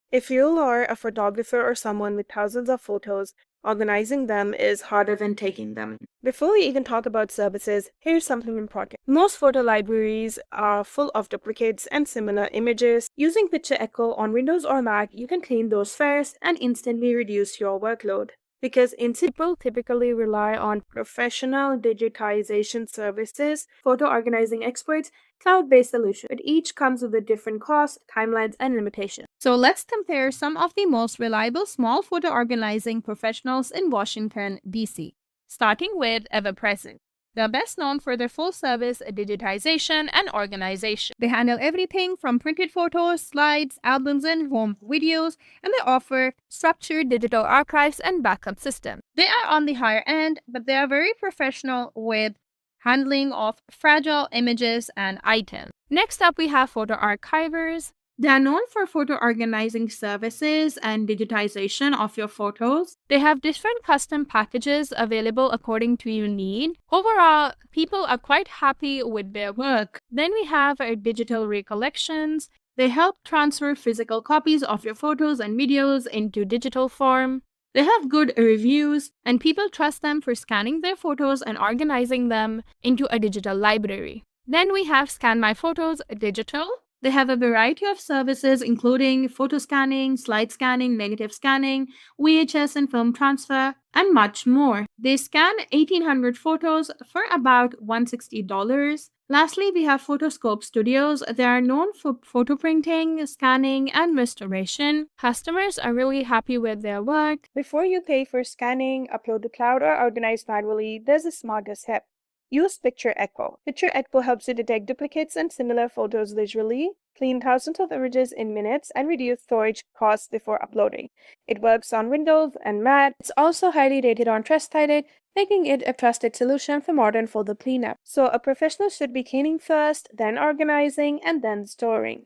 If you are a photographer or someone with thousands of photos, organizing them is harder than taking them. Before we even talk about services, here's something important. Most photo libraries are full of duplicates and similar images. Using Picture Echo on Windows or Mac, you can clean those first and instantly reduce your workload. Because people typically rely on professional digitization services, photo organizing experts, cloud-based solutions, but each comes with a different cost, timelines, and limitations. So let's compare some of the most reliable small photo organizing professionals in Washington, D.C., starting with EverPresent. They're best known for their full service digitization and organization. They handle everything from printed photos, slides, albums, and home videos, and they offer structured digital archives and backup systems. They are on the higher end, but they are very professional with handling of fragile images and items. Next up, we have photo archivers. They are known for photo organizing services and digitization of your photos. They have different custom packages available according to your need. Overall, people are quite happy with their work. Then we have our digital recollections. They help transfer physical copies of your photos and videos into digital form. They have good reviews, and people trust them for scanning their photos and organizing them into a digital library. Then we have Scan My Photos Digital. They have a variety of services including photo scanning, slide scanning, negative scanning, VHS and film transfer, and much more. They scan 1,800 photos for about $160. Lastly, we have Photoscope Studios. They are known for photo printing, scanning, and restoration. Customers are really happy with their work. Before you pay for scanning, upload to cloud, or organize manually, there's a smarter step. Use Picture Echo. Picture Echo helps you detect duplicates and similar photos visually, clean thousands of images in minutes, and reduce storage costs before uploading. It works on Windows and Mac. It's also highly rated on Trustpilot, making it a trusted solution for modern photo cleanup. So a professional should be cleaning first, then organizing, and then storing.